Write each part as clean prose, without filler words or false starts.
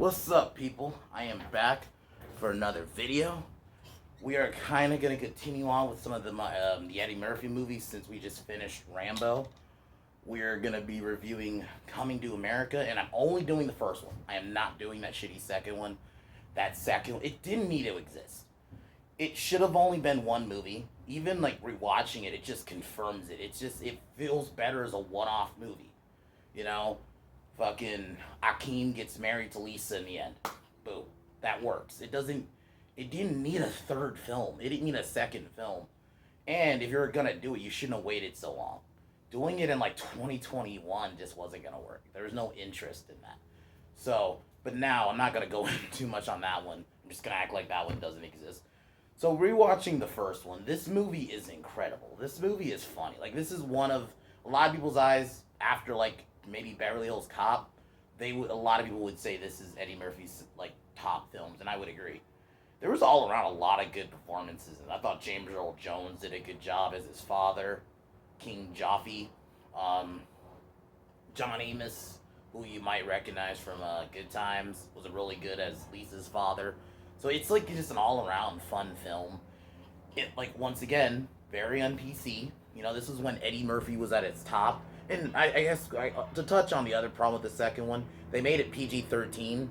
What's up, people? I am back for another video. We are kind of going to continue on with some of the Eddie Murphy movies since we just finished Rambo. We're going to be reviewing Coming to America, and I'm only doing the first one. I am not doing that shitty second one. That second one, it didn't need to exist. It should have only been one movie. Even like rewatching it, it just confirms it. It feels better as a one-off movie. You know, fucking Akeem gets married to Lisa in the end. Boom. That works. It didn't need a third film. It didn't need a second film. And if you're gonna do it, you shouldn't have waited so long. Doing it in like 2021 just wasn't gonna work. There was no interest in that. So, but now I'm not gonna go into too much on that one. I'm just gonna act like that one doesn't exist. So rewatching the first one, this movie is incredible. This movie is funny. Like this is one of a lot of people's eyes after like maybe Beverly Hills Cop. A lot of people would say this is Eddie Murphy's like top films, and I would agree. There was all around a lot of good performances, and I thought James Earl Jones did a good job as his father, King Jaffe, um, John Amos, who you might recognize from Good Times, was really good as Lisa's father. So it's like just an all around fun film. It like once again very on PC. You know, this was when Eddie Murphy was at its top. And to touch on the other problem with the second one, they made it PG-13.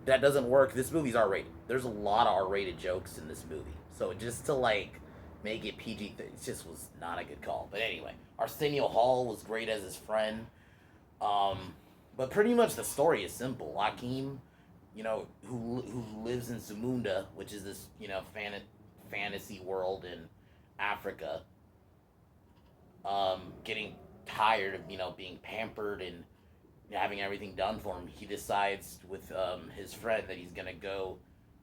That doesn't work. This movie's R-rated. There's a lot of R-rated jokes in this movie. So just to like make it PG, it just was not a good call. But anyway, Arsenio Hall was great as his friend. But pretty much the story is simple. Akeem, who lives in Zamunda, which is this fantasy world in Africa, getting tired of being pampered and having everything done for him. He decides with his friend that he's gonna go.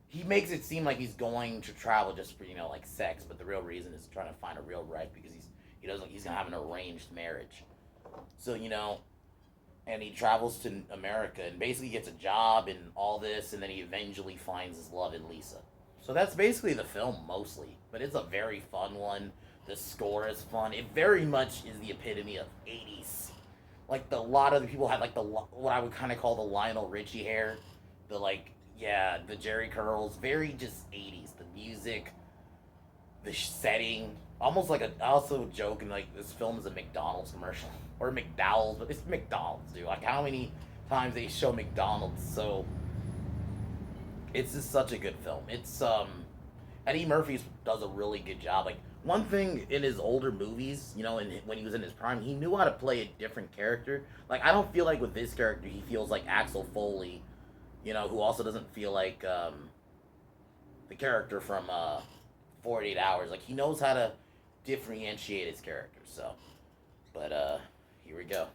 He makes it seem like he's going to travel just for like sex, but the real reason is trying to find a real wife because he's gonna have an arranged marriage. So and he travels to America and basically gets a job and all this, and then he eventually finds his love in Lisa. So that's basically the film mostly, but it's a very fun one. The score is fun. It very much is the epitome of 80s. Like a lot of the people had like what I would kind of call the Lionel Richie hair, the Jerry curls, very just 80s. The music, the setting, almost like I also joke and like this film is a McDonald's commercial or McDowell's, but it's McDonald's, dude. Like how many times they show McDonald's? So it's just such a good film. It's Eddie Murphy does a really good job. Like one thing in his older movies, when he was in his prime, he knew how to play a different character. Like I don't feel like with this character he feels like Axel Foley, who also doesn't feel like the character from 48 Hours. Like he knows how to differentiate his character. So, but here we go.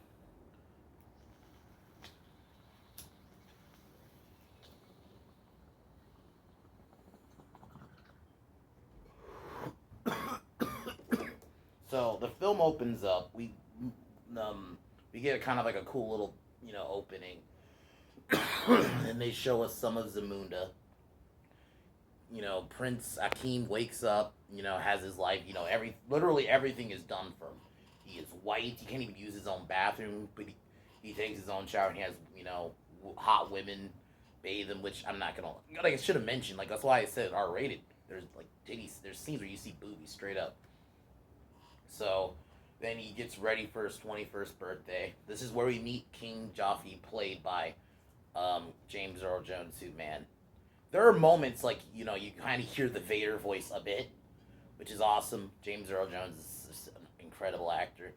So the film opens up. We get a kind of like a cool little opening, and they show us some of Zamunda. Prince Akeem wakes up. Has his life. Literally everything is done for him. He is white. He can't even use his own bathroom, but he takes his own shower. And he has hot women bathe him, which I'm not gonna like. I should have mentioned. Like that's why I said R-rated. There's like titties. There's scenes where you see boobies straight up. So then he gets ready for his 21st birthday. This is where we meet King Jaffe, played by James Earl Jones, who, man, there are moments like, you kind of hear the Vader voice a bit, which is awesome. James Earl Jones is an incredible actor.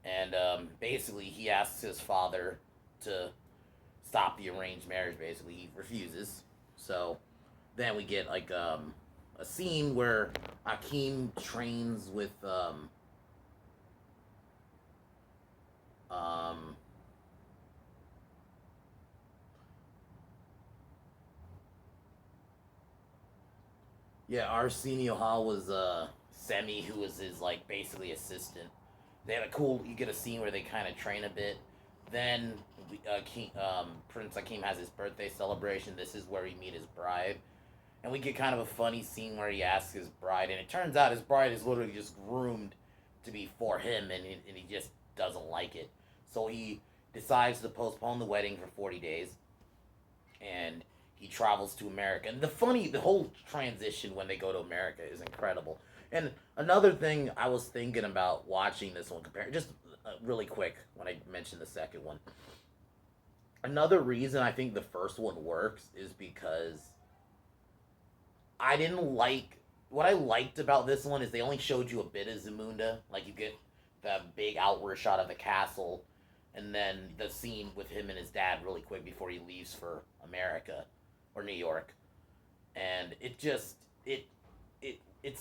And basically, he asks his father to stop the arranged marriage. Basically, he refuses. So then we get like a scene where Akeem trains with um, yeah, Arsenio Hall was Semi, who was his like basically assistant. They had a cool. You get a scene where they kind of train a bit. Then Prince Akeem has his birthday celebration. This is where we meet his bride, and we get kind of a funny scene where he asks his bride, and it turns out his bride is literally just groomed to be for him, and he just doesn't like it. So he decides to postpone the wedding for 40 days, and he travels to America. And the whole transition when they go to America is incredible. And another thing I was thinking about watching this one, just really quick when I mentioned the second one. Another reason I think the first one works is because I didn't like what I liked about this one is they only showed you a bit of Zamunda. Like you get the big outward shot of the castle, and then the scene with him and his dad really quick before he leaves for America or New York, and it's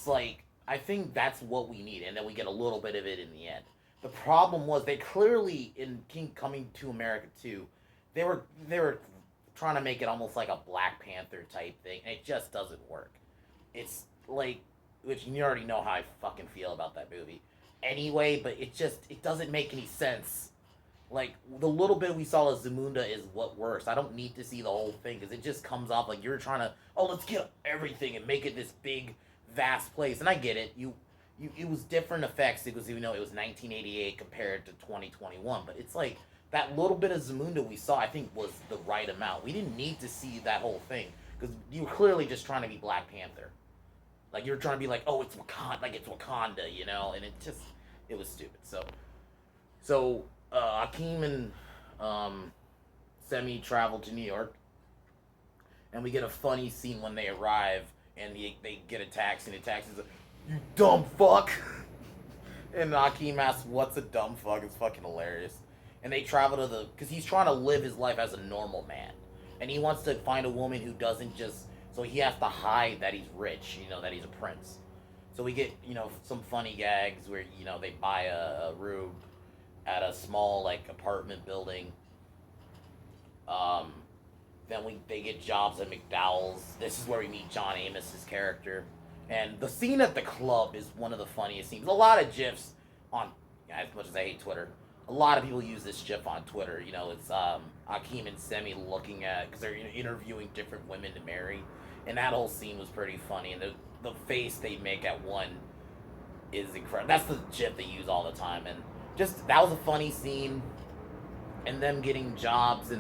like I think that's what we need, and then we get a little bit of it in the end. The problem was they clearly in King Coming to America 2, they were trying to make it almost like a Black Panther type thing, and it just doesn't work. It's like, which you already know how I fucking feel about that movie anyway, but it doesn't make any sense. Like the little bit we saw of Zamunda is what works. I don't need to see the whole thing because it just comes off like you're trying to let's get everything and make it this big vast place. And I get it. You it was different effects because it was 1988 compared to 2021, but it's like that little bit of Zamunda we saw I think was the right amount. We didn't need to see that whole thing because you were clearly just trying to be Black Panther. Like you're trying to be like, oh, it's Wakanda, like it's Wakanda, and it was stupid. So Akeem and Semi travel to New York, and we get a funny scene when they arrive, and they get a taxi, and the taxi's like, "You dumb fuck," and Akeem asks, "What's a dumb fuck?" It's fucking hilarious. And they travel to because he's trying to live his life as a normal man, and he wants to find a woman who doesn't just. So he has to hide that he's rich, that he's a prince. So we get, some funny gags where, they buy a room at a small, like, apartment building. Um, then they get jobs at McDowell's. This is where we meet John Amos's character. And the scene at the club is one of the funniest scenes. A lot of GIFs on, as much as I hate Twitter, a lot of people use this GIF on Twitter. It's Akeem and Semi looking at, because they're interviewing different women to marry. And that whole scene was pretty funny. And the face they make at one is incredible. That's the GIF they use all the time. And that was a funny scene. And them getting jobs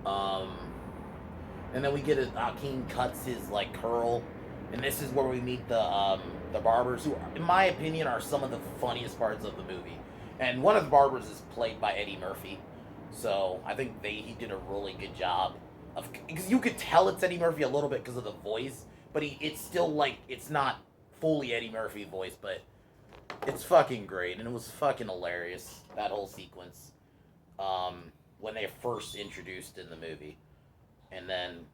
um, and then we get Akeem cuts his like curl, and this is where we meet the barbers, who, in my opinion, are some of the funniest parts of the movie. And one of the barbers is played by Eddie Murphy, so I think he did a really good job of, because you could tell it's Eddie Murphy a little bit because of the voice, but it's still like it's not fully Eddie Murphy voice, but it's fucking great, and it was fucking hilarious, that whole sequence. When they first introduced in the movie, and then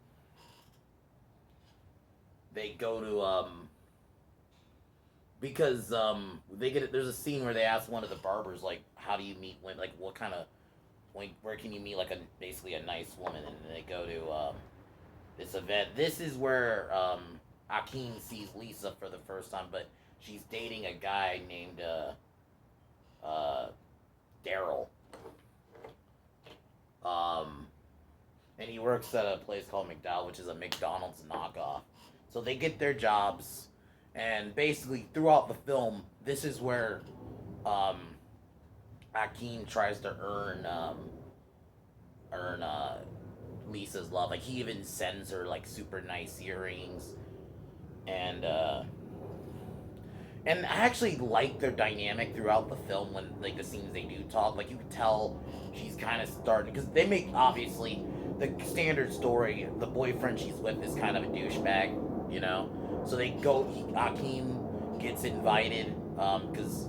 they go to because they get there's a scene where they ask one of the barbers like, how do you meet women, like what kind of where can you meet like basically a nice woman, and they go to this event. This is where Akeem sees Lisa for the first time, but she's dating a guy named Daryl. And he works at a place called McDowell, which is a McDonald's knockoff. So they get their jobs, and basically throughout the film, this is where Akeem tries to earn Lisa's love. Like he even sends her like super nice earrings, and and I actually like their dynamic throughout the film when like the scenes they do talk. Like you can tell she's kind of starting, because they make obviously the standard story. The boyfriend she's with is kind of a douchebag, So they go. Akeem gets invited because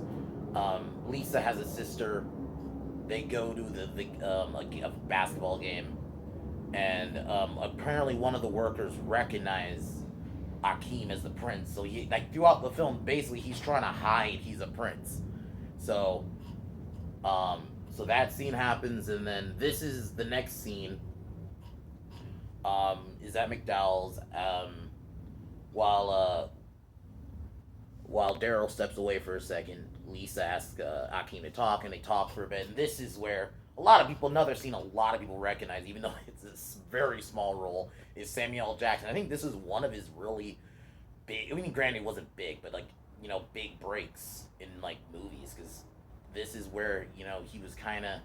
Lisa has a sister. They go to a basketball game, and apparently one of the workers recognize Akeem as the prince. So he like throughout the film, basically he's trying to hide he's a prince. So so that scene happens, and then this is the next scene. Is at McDowell's. While while Daryl steps away for a second, Lisa asks Akeem to talk, and they talk for a bit. And this is where a lot of people, another scene a lot of people recognize, even though it's a very small role, is Samuel L. Jackson. I think this is one of his really big. I mean, granted, it wasn't big, but like big breaks in like movies, because this is where he was kind of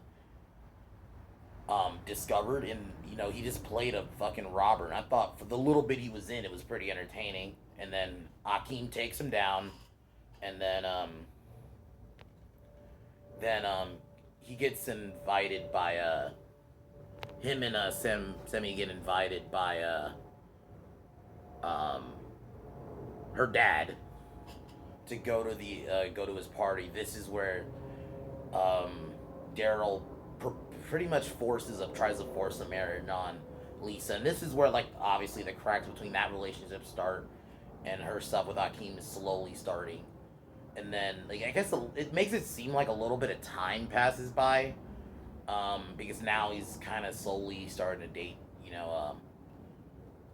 discovered, and he just played a fucking robber. And I thought for the little bit he was in, it was pretty entertaining. And then Akeem takes him down, and then he gets invited by him and Semi get invited by um her dad to go to his party. This is where um Daryl pretty much tries to force a marriage on Lisa, and this is where like obviously the cracks between that relationship start, and her stuff with Akeem is slowly starting, and then like I guess it makes it seem like a little bit of time passes by, because now he's kind of slowly starting to date,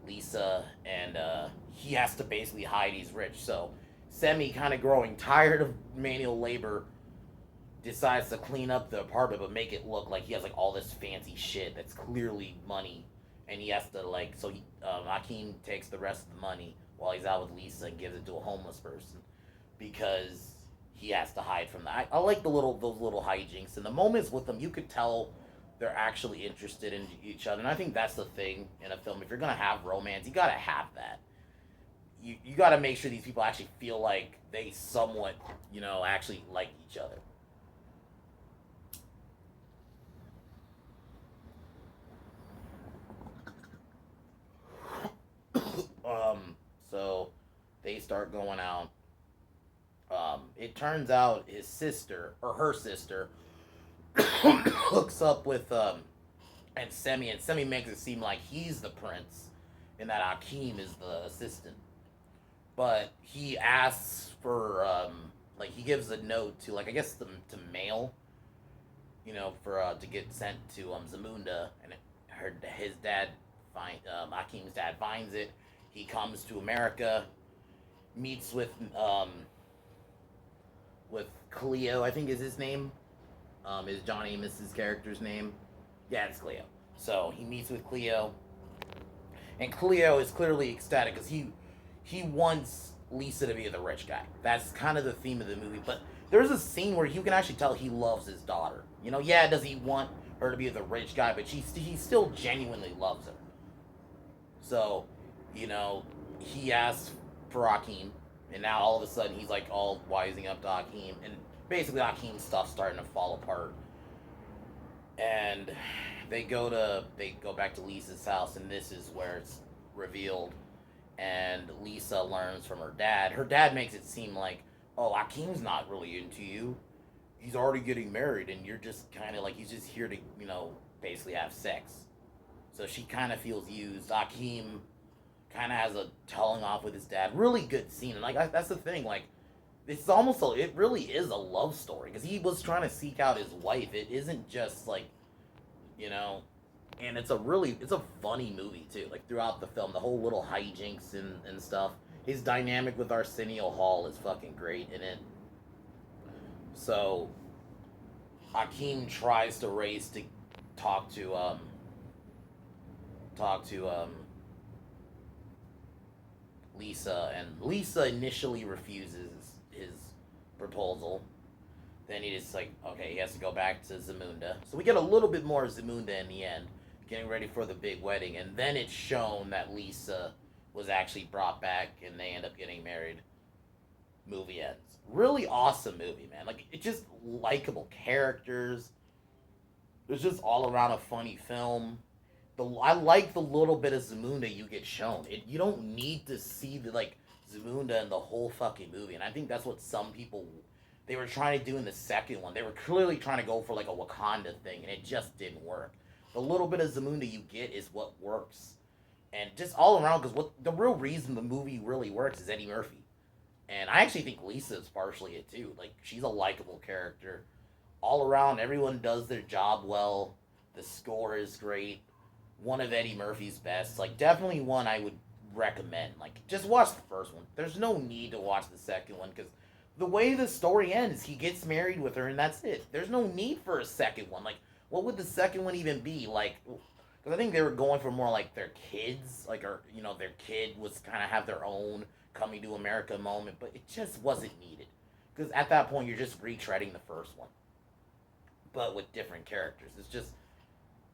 Lisa, and he has to basically hide he's rich. So Semi, kind of growing tired of manual labor, decides to clean up the apartment but make it look like he has like all this fancy shit that's clearly money, and he has to like so he Akeem takes the rest of the money while he's out with Lisa and gives it to a homeless person because he has to hide from that. I like those little hijinks and the moments with them. You could tell they're actually interested in each other, and I think that's the thing in a film. If you're gonna have romance, you gotta have that. You gotta make sure these people actually feel like they somewhat actually like each other. So they start going out. It turns out his sister or her sister hooks up with and Semi makes it seem like he's the prince and that Akeem is the assistant. But he asks for like he gives a note to like I guess to mail, for to get sent to Zamunda, and his dad Akeem's dad finds it. He comes to America, meets with Cleo, I think is his name. Is John Amos's character's name? Yeah, it's Cleo. So he meets with Cleo, and Cleo is clearly ecstatic because he wants Lisa to be the rich guy. That's kind of the theme of the movie. But there's a scene where you can actually tell he loves his daughter. Yeah, does he want her to be the rich guy? But he still genuinely loves her. So, you know, he asks for Akeem, and now all of a sudden he's like all wising up to Akeem, and basically Akeem's stuff's starting to fall apart. And they go back to Lisa's house, and this is where it's revealed. And Lisa learns from her dad. Her dad makes it seem like, oh, Akeem's not really into you. He's already getting married, and you're just kind of like he's just here to basically have sex. So she kind of feels used. Akeem kind of has a telling off with his dad. Really good scene, and like that's the thing. Like it really is a love story because he was trying to seek out his wife. It isn't just like you know, and it's a funny movie too. Like throughout the film, the whole little hijinks and stuff. His dynamic with Arsenio Hall is fucking great in it. So Akeem tries to race to talk to talk to Lisa, and Lisa initially refuses his proposal. Then he just like, okay, he has to go back to Zamunda. So we get a little bit more Zamunda in the end, getting ready for the big wedding, and then it's shown that Lisa was actually brought back, and they end up getting married. Movie ends. Really awesome movie, man. Like it's just likable characters. It's just all around a funny film. I like the little bit of Zamunda you get shown. You don't need to see the like Zamunda in the whole fucking movie, and I think that's what some people they were trying to do in the second one. They were clearly trying to go for like a Wakanda thing, and it just didn't work. The little bit of Zamunda you get is what works, and just all around because what the real reason the movie really works is Eddie Murphy, and I actually think Lisa is partially it too. Like she's a likable character. All around, everyone does their job well. The score is great. One of Eddie Murphy's best. Like definitely one I would recommend. Like just watch the first one. There's no need to watch the second one because the way the story ends, he gets married with her and that's it. There's no need for a second one. Like what would the second one even be? Like because I think they were going for more like their kids, like or their kid was kind of have their own coming to America moment, but it just wasn't needed because at that point you're just retreading the first one, but with different characters. It's just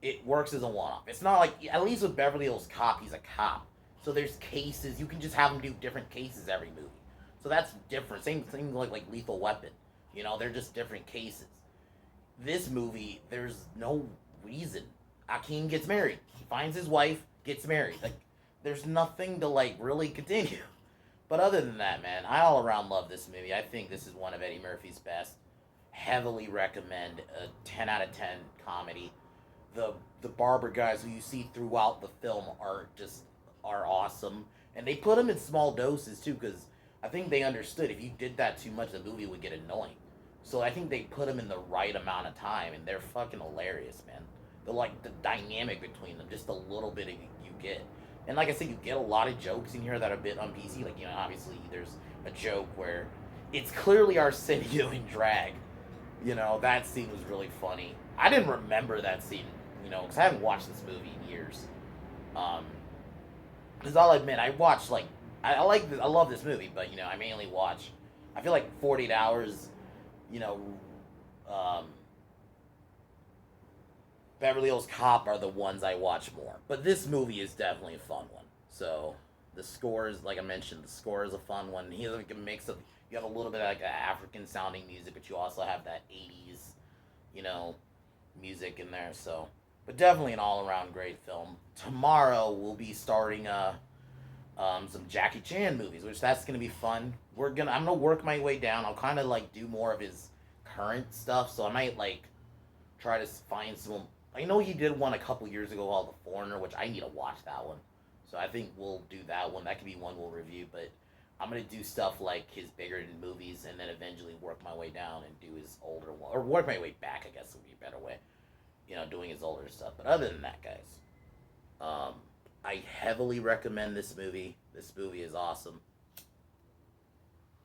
it works as a one-off. It's not like, at least with Beverly Hills Cop, he's a cop, so there's cases. You can just have him do different cases every movie, so that's different. Same thing like Lethal Weapon. You know, they're just different cases. This movie, there's no reason. Akeem gets married. He finds his wife, gets married. Like, there's nothing to like really continue. But other than that, man, I all around love this movie. I think this is one of Eddie Murphy's best. Heavily recommend, a 10 out of 10 comedy. The barber guys who you see throughout the film are awesome, and they put them in small doses too, because I think they understood if you did that too much, the movie would get annoying. So I think they put them in the right amount of time, and they're fucking hilarious, man. The like the dynamic between them, just a little bit of you get, and like I said, you get a lot of jokes in here that are a bit on PC. Like, obviously there's a joke where it's clearly Arsenio in drag. That scene was really funny. I didn't remember that scene, because I haven't watched this movie in years. Um, because I'll admit, I watched like I like this, I love this movie, but I mainly watch. I feel like 48 Hours, you know, um, Beverly Hills Cop are the ones I watch more. But this movie is definitely a fun one. So the score is, like I mentioned, the score is a fun one. He has like a mix of, you have a little bit of like African sounding music, but you also have that 80s, you know, music in there. So, but definitely an all around great film. Tomorrow we'll be starting some Jackie Chan movies, which that's gonna be fun. I'm gonna work my way down. I'll kind of like do more of his current stuff, so I might like try to find some. I know he did one a couple years ago called The Foreigner, which I need to watch that one. So I think we'll do that one. That could be one we'll review. But I'm gonna do stuff like his bigger movies, and then eventually work my way down and do his older one, or work my way back. I guess would be a better way. Doing his older stuff. But other than that, guys, I heavily recommend this movie. This movie is awesome.